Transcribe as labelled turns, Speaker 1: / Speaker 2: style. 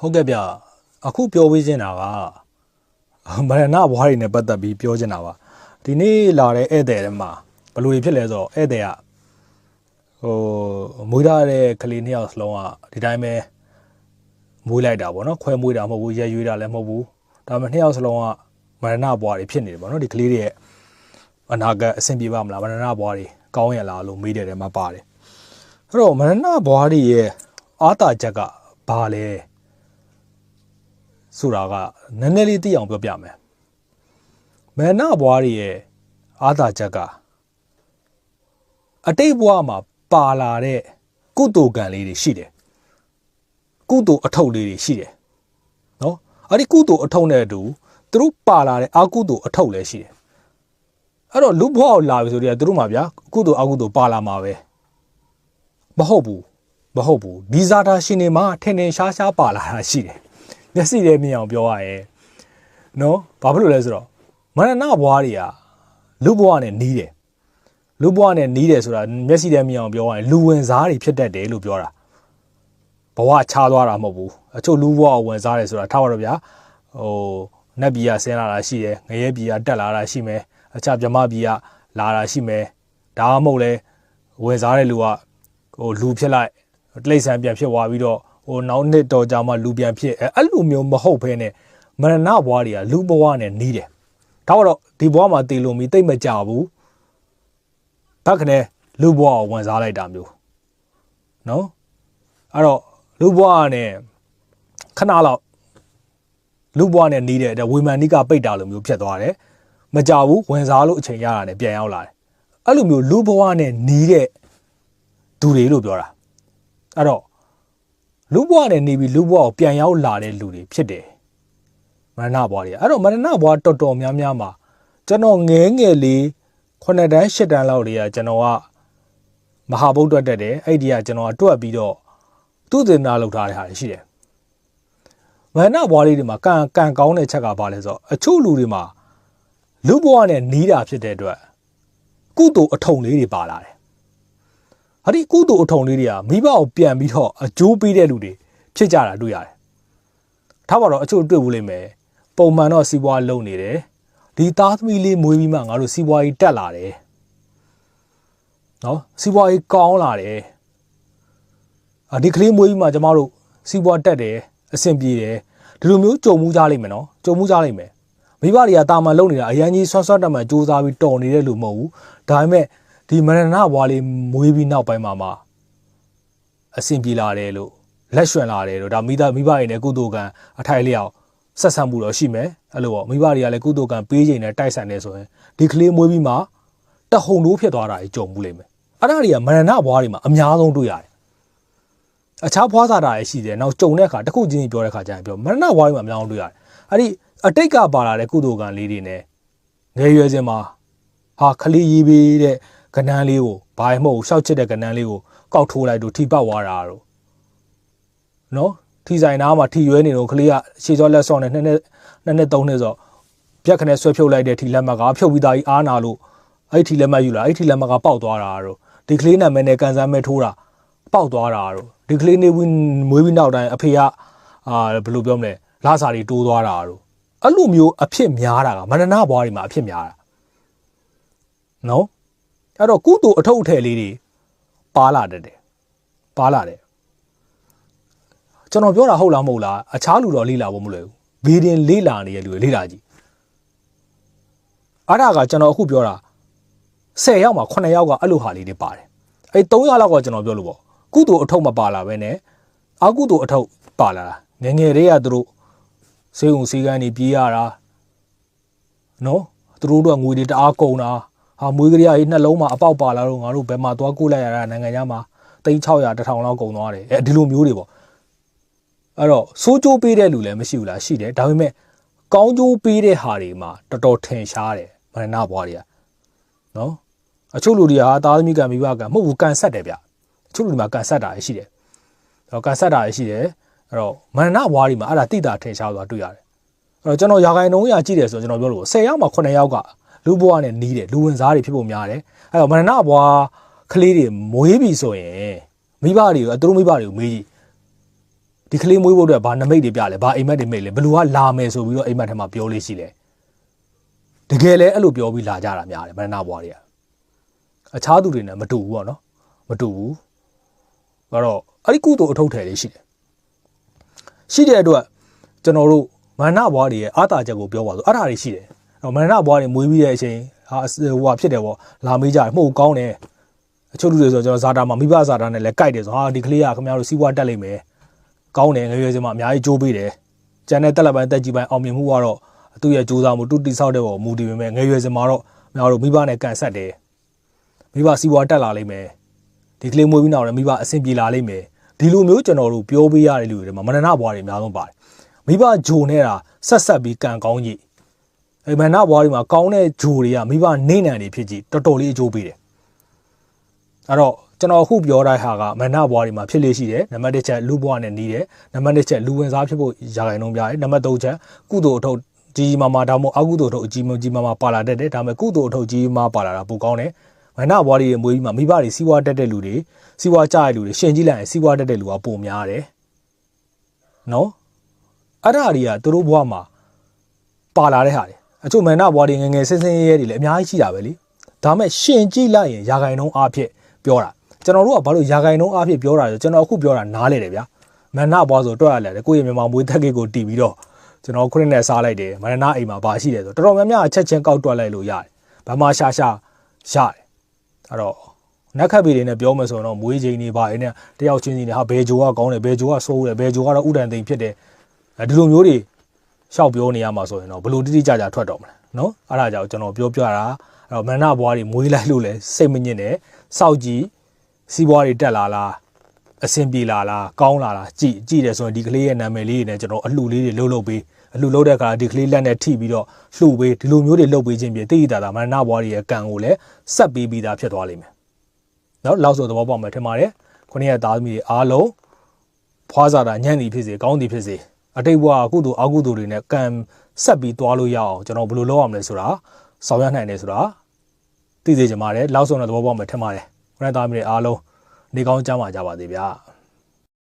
Speaker 1: ဟုတ်ကဲ့ဗျအခုပြောပေးချင်တာကမရဏဘွားတွေနဲ့ပတ်သက်ပြီးပြောချင်တာပါဒီနေ့လာတဲ့ဧည့်သည်တွေမှာဘယ်လိုဖြစ်လဲဆိုတော့ဧည့်သည်ကမွေးထားတဲ့ကလေးနှစ်ယောက်စလုံးကဒီတိုင်းပဲမွေးလိုက်တာပေါ့နော်ခွဲမွေးတာမဟုတ်ဘူးရက်ရွေးတာလည်းမဟုတ်ဘူးဒါပေမဲ့နှစ်ယောက်စလုံးကမရဏဘွားတွေဖြစ်နေတယ်ပေါ့နော်ဒီကလေးတွေရဲ့အနာဂတ်အဆင်ပြေပါမလားမရဏဘွားတွေကောင်းရလားလို့မေးတယ်တယ်မှာပါတယ်အဲ့တော့မရဏဘွားတွေရဲ့အာသာချက်ကဘာလဲဆိုတာကနည်းနည်းလေးသိအောင်ပြောပြမယ်မရဏဘွားတွေရဲ့အာသာချက်ကအတိတ်ဘဝမှာပါလာတဲ့ကုသိုလ်ကံလေးတွေရှိတယ်ကုသိုလ်အထုပ်လေးတွေရှိတယ်နော်အဲ့ဒီကုသိုလ်အထုပ်နဲ့အတူသူတို့ပါလာတဲ့အကုသိုလ်အထုပ်လည်းရှိတယ်အဲ့တော့လူဘဝကိုလာပြီဆိုတော့သူတို့မှာဗျာကုသိုလ်အကုသိုလ်ပါလာမှာပဲမဟုတ်ဘူးဒီဇာတာရှင်တွေမှာထင်ထင်ရှားရှားပါလာတာရှိတယ်မျက်စိထဲမြင်အောင်ပြောရရင်နော်ဘာဖြစ်လို့လဲဆိုတော့မရဏဘွားတွေကလူဘဝနဲ့နီးတယ်လူဘဝနဲ့နီးတယ်ဆိုတာမျက်စိထဲမြင်အောင်ပြောရရင်လူဝင်စားတွေဖြစ်တတ်တယ်လို့ပြောတာဘဝချားသွားတာမဟုတ်ဘူးအချို့လူဘဝကိုဝင်စားတယ်ဆိုတာထားပါတော့ဗျာနတ်ပြည်ကဆင်းလာတာရှိတယ်ငရဲပြည်ကတက်လာတာရှိမယ်အခြားဗြဟ္မပြည်ကလာတာရှိမယ်ဒါမှမဟုတ်လဲဝင်စားတဲ့လူကလူဖြစ်လိုက်တိရစ္ဆာန်ပြန်ဖြစ်သွားပြီးတော့နောက်နှစ်တော်ကြာမှလူပြန်ဖြစ်အဲ့လိုမျိုးမဟုတ်ဘဲနဲ့မရဏဘွားတွေကလူဘဝနဲ့နီးတယ်ဒါတော့ဒီဘဝမှာတည်လို့မီတိတ်မကြဘူးဘက်ကနေလူဘဝကိုဝင်စားလိုက်တာမျိုးနော်အဲ့တော့လူဘဝနဲ့ခဏလောက်လူဘဝနဲ့နီးတဲ့ဝေမန်နိကပိတ်တာလိုမျိုးဖြစ်သွားတယ်မကြဘူးဝင်စားလို့အချိန်ရတာနဲ့ပြန်ရောက်လာတယ်အဲ့လိုမျိုးလူဘဝနဲ့နီးတဲ့သူတွေလို့ပြောတာအဲ့တော့လူဘဝနဲ့နေပြီးလူဘဝကိုပြန်ရောက်လာတဲ့လူတွေဖြစ်တယ်မရဏဘွားတွေအဲ့တော့မရဏဘွားတော်တော်များများမှာကျွန်တော်ငယ်လေး9တန်း10တန်းလောက်တွေကကျွန်တော်ကမဟာဗုဒ္ဓတက်တယ်အဲ့ဒီကကျွန်တော်ကတွက်ပြီးတော့သူ့သင်္နာလောက်ထားတဲ့ဟာတွေရှိတယ်မရဏဘွားလေးတွေမှာကံကောင်းတဲ့ချက်ကဘာလဲဆိုတော့အချို့လူတွေမှာလူဘဝနဲ့နီးတာဖြစ်တဲ့အတွက်ကုသိုလ်အထုံလေးတွေပါလာတယ်ဟာဒီကုသိုလ်အထုံလေးတွေကမိဘကိုပြန်ပြီးတော့အကျိုးပေးတဲ့လူတွေဖြစ်ကြတာတွေ့ရတယ်ထားပါတော့အချို့တွေ့ဘူးလိမ့်မယ်ပုံမှန်တော့စီးပွားလုပ်နေတယ်ဒီသားသမီးလေးမွေးပြီးမှငါတို့စီးပွားရေးတက်လာတယ်နော်စီးပွားရေးကောင်းလာတယ်ဒီကလေးမွေးပြီးမှကျမတို့စီးပွားတက်တယ်အဆင်ပြေတယ်ဒီလိုမျိုးကြုံမှုကြလိမ့်မယ်နော်ကြုံမှုကြလိမ့်မယ်မိဘတွေကတာမန်လုပ်နေတာအရန်ကြီးဆွတ်တက်မှစူးစမ်းပြီးတော်နေတဲ့လူမဟုတ်ဘူးဒါပေမဲ့ဒီမရဏဘွားလေးမွေးပြီးနောက်ပိုင်းမှာအဆင်ပြေလာတယ်လို့လက်ရွှင်လာတယ်လို့ဒါမိဘတွေနဲ့ကုသိုလ်ကံအထိုက်လျောက်ဆက်ဆံမှုတော့ရှိမယ်အဲ့လိုပေါ့မိဘတွေကလည်းကုသိုလ်ကံပေးချိန်နဲ့တိုက်ဆိုင်နေဆိုရင်ဒီကလေးမွေးပြီးမှတဟုန်လို့ဖြစ်သွားတာကြီးကြုံမှုလိမ့်မယ်အဲ့ဒါတွေကမရဏဘွားတွေမှာအများဆုံးတွေ့ရတယ်အခြားဘွားစားတာလည်းရှိတယ်နောက်ကြုံတဲ့အခါတစ်ခုချင်းပြောတဲ့အခါကျရင်ပြောမရဏဘွားတွေမှာအများဆုံးတွေ့ရတယ်အဲ့ဒီအတိတ်ကပါလာတဲ့ကုသိုလ်ကံလေးတွေနဲ့ငယ်ရွယ်စဉ်မှာခလေးရေးပေးတဲ့ကဏ္ဍလေးကိုဘာမှမဟုတ်ရှောက်ချစ်တဲ့ကဏ္ဍလေးကိုကောက်ထိုးလိုက်တော့ထိပတ်သွားတာတော့နော်ထီဆိုင်သားမှာထီရွဲနေတော့ကလေးကရှေ့စောလက်စောနဲ့နှစ်နှစ်သုံးနှစ်ဆိုပြက်ခနဲ့ဆွဲဖြုတ်လိုက်တဲ့ထီလက်မှတ်ကဖြုတ်ပြီးသားကြီးအားနာလို့အဲ့ထီလက်မှတ်ယူလာအဲ့ထီလက်မှတ်ကပေါက်သွားတာတော့ဒီကလေးနာမည်နဲ့ကန်ဆန်းမဲ့ထိုးတာပေါက်သွားတာတော့ဒီကလေးနေမွေးပြီးနောက်တိုင်းအဖေကဘယ်လိုပြောမလဲလာစာတွေတိုးသွားတာတော့အဲ့လိုမျိုးအဖြစ်များတာကမရဏဘွားတွေမှာအဖြစ်များတာနော်အဲ့တော့ကုသိုလ်အထုပ်အထည်လေးတွေပါလာတယ်ကျွန်တော်ပြောတာဟုတ်လားမဟုတ်လားအခြားလူတော့လေ့လာဖို့မလွယ်ဘူးဘေးတင်လေ့လာနေတဲ့လူတွေလေ့လာကြည့်အဲ့ဒါကကျွန်တော်အခုပြောတာ10ယောက်မှာ9ယောက်ကအဲ့လိုဟာလေးတွေပါတယ်အဲ့3ယောက်လောက်ကကျွန်တော်ပြောလို့ပေါ့ကုသိုလ်အထုပ်မပါလာပဲနဲ့အကုသိုလ်အထုပ်ပါလာတာငယ်ငယ်တွေကသူတို့စေုံစည်းကမ်းတွေပြေးရတာနော်သူတို့တော့ငွေတွေတအားကုန်တာမွေးကလေးကြီးနှလုံးမှာအပေါက်ပါလာတော့ငါတို့ဘယ်မှာသွားကိုလိုက်ရတာနိုင်ငံခြားမှာ3600 1000လောက်ကုန်သွားတယ်ဒီလိုမျိုးတွေပေါ့အဲ့တော့စိုးကျိုးပေးတဲ့လူလည်းမရှိဘူးလားရှိတယ်ဒါပေမဲ့ကောင်းကျိုးပေးတဲ့ဟာတွေမှာတော်တော်ထင်ရှားတယ်မရဏဘွားတွေကနော်အချို့လူတွေကသားသမီးကံမိဘကံမဟုတ်ဘူးကံဆက်တယ်ဗျအချို့လူတွေမှာကံဆက်တာရှိတယ်ကံဆက်တာရှိတယ်အဲ့တော့မရဏဘွားတွေမှာအဲ့ဒါတိတာထင်ရှားသွားတွေ့ရတယ်အဲ့တော့ကျွန်တော်ရာခိုင်နှုန်းရကြည့်တယ်ဆိုတော့ကျွန်တော်ပြောလို့10ယောက်မှာ9ယောက်ကလူဘွားနဲ့နီးတယ်လူဝင်စားတွေဖြစ်ဖို့များတယ်အဲ့တော့မရဏဘွားကလေးတွေမွေးပြီဆိုရင်မိဘတွေကိုသူတို့မိဘတွေကိုမေးကြည့် ဒီကလေးမွေးဖို့အတွက်ဘာနမိတ်တွေပြလဲဘာအိမ်မက်တွေမိတ်လဲဘလူကလာမယ်ဆိုပြီးတော့အိမ်မက်ထဲမှာပြောလေးရှိလဲတကယ်လဲအဲ့လိုပြောပြီးလာကြတာများတယ်မရဏဘွားတွေကအခြားသူတွေနဲ့မတူဘူးပေါ့နော်မတူဘူးအဲ့တော့အဲ့ဒီကုသိုလ်အထုတ်ထည်လေးရှိတယ်ရှိတဲ့အတွက်ကျွန်တော်တို့မရဏဘွားတွေရဲ့အာသာချက်ကိုပြောပါဆိုအဲ့ဒါတွေရှိတယ်မရဏဘွားတွေမွေးပြီးတဲ့အချိန်ဟာဟိုဖြစ်တယ်ပေါ့လာမေးကြတယ်မှုကောင်းတယ်အချို့လူတွေဆိုကျွန်တော်ဇာတာမှာမိဘဇာတာနဲ့လည်းကြိုက်တယ်ဆိုဟာဒီကလေးကခင်ဗျားတို့စီးပွားတက်လိမ့်မယ်ကောင်းတယ်ငယ်ရွယ်စဉ်မှာအများကြီးကြိုးပေးတယ်ကျန်တဲ့တက်လက်ပိုင်းတက်ကြီးပိုင်းအောင်မြင်မှုကတော့သူ့ရဲ့ကြိုးစားမှုတူတိဆောက်တဲ့ပေါ်မူတည်ပေမဲ့ငယ်ရွယ်စဉ်မှာတော့ခင်ဗျားတို့မိဘနဲ့ကန်ဆက်တယ်မိဘစီးပွားတက်လာလိမ့်မယ်ဒီကလေးမွေးပြီးနောက်လည်းမိဘအဆင်ပြေလာလိမ့်မယ်ဒီလိုမျိုးကျွန်တော်တို့ပြောပေးရတဲ့လူတွေမှာမရဏဘွားတွေအများဆုံးပါတယ်မိဘဂျိုနေတာဆက်ပြီးကန်ကောင်းကြီးအဲ့မရဏဘွားတွေမှာကောင်းတဲ့ဂျိုတွေကမိဘနေနံတွေဖြစ်ကြည့်တော်တော်လေးအကျိုးပေးတယ်အဲ့တော့ကျွန်တော်အခုပြောတဲ့ဟာကမရဏဘွားတွေမှာဖြစ်လေရှိတယ်နံပါတ်1ချက်လူဘွားနဲ့နီးတယ်နံပါတ်2ချက်လူဝင်စားဖြစ်ဖို့ရာခိုင်နှုန်းပြတယ်နံပါတ်3ချက်ကုသိုလ်အထုတ်ကြီးမားမားဒါမှမဟုတ်အကုသိုလ်အထုတ်အကြီးမားမားပါလာတတ်တယ်ဒါပေမဲ့ကုသိုလ်အထုတ်ကြီးမားပါလာတာပိုကောင်းတယ်မရဏဘွားတွေမွေးပြီးမှမိဘတွေစီးပွားတက်တဲ့လူတွေစီးပွားကြတဲ့လူတွေရှင်ကြည့်လိုက်ရင်စီးပွားတက်တဲ့လူကပိုများတယ်နော်အဲ့ဒါတွေကသူတို့ဘွားမှာပါလာတဲ့ဟာတွေအချို့မရဏဘွားတွေငယ်ငယ်ဆင်းဆင်းရဲရဲတွေလည်းအများကြီးရှိတာပဲလေဒါမဲ့ရှင်ကြည့်လိုက်ရင်ရာခိုင်နှုန်းအားဖြင့်ပြောတာကျွန်တော်တို့ကဘာလို့ရာခိုင်နှုန်းအားဖြင့်ပြောတာလဲကျွန်တော်အခုပြောတာနားလေတယ်ဗျာမရဏဘွားဆိုတွက်ရလဲကိုယ့်ရဲ့မြန်မာမွေးသက်ကိကိုတီးပြီးတော့ကျွန်တော်ခုနှစ်နဲ့စားလိုက်တယ်မရဏအိမ်မှာဘာရှိတယ်ဆိုတော်တော်များများအချက်ချင်းကောက်တွက်လိုက်လို့ရတယ်ဘာမှရှာရတယ်အဲ့တော့နက်ခတ်ပေတွေနဲ့ပြောမယ်ဆိုတော့မွေးချိန်တွေပါနေတယောက်ချင်းစီနေဟာဘယ်ဂျိုကကောင်းတယ်ဘယ်ဂျိုကဆိုးတယ်ဘယ်ဂျိုကတော့ဥဒန်သိမ်ဖြစ်တယ်ဒီလိုမျိုးတွေရှောက်ပြောနေရမှာဆိုရင်တော့ဘလို့တိတိကျကျထွက်တော့မလဲနော်အဲ့ဒါကြောင့်ကျွန်တော်ပြောပြတာအဲ့တော့မရဏဘွားတွေမွေးလိုက်လို့လဲစိတ်မညစ်နဲ့စောက်ကြည့်စီးပွားတွေတက်လာလားအဆင်ပြေလာလားကောင်းလာလားကြည့်တယ်ဆိုရင်ဒီကလေးရဲ့နာမည်လေးတွေနဲ့ကျွန်တော်အလှလေးတွေလှုပ်ပေးအလှလုပ်တဲ့အခါဒီကလေးလက်နဲ့ထိပြီးတော့လှုပ်ပေးဒီလိုမျိုးတွေလှုပ်ပေးခြင်းဖြင့်တိတိတသာမရဏဘွားတွေရဲ့ကံကိုလည်းဆက်ပေးပြီးသားဖြစ်သွားလိမ့်မယ်နော်လောက်ဆိုသဘောပေါက်မယ်ထင်ပါတယ်ခုနှစ်ရက်သားသမီးတွေအားလုံးဖွားစားတာညံ့သည်ဖြစ်စေကောင်းသည်ဖြစ်စေအတိတ်ဘဝကုသိုလ်အကုသိုလ်တွေနဲ့ကံဆက်ပြီးသွားလို့ရအောင်ကျွန်တော်ဘယ်လိုလုပ်ရမလဲဆိုတာဆောင်ရွက်နိုင်တယ်ဆိုတာသိစေချင်ပါတယ်လောက်ဆိုတဲ့သဘောပေါက်မယ်ထင်ပါတယ်ခုနှစ်သားသမီးတွေအားလုံးနေကောင်းကြမှာကြပါသေးဗျာ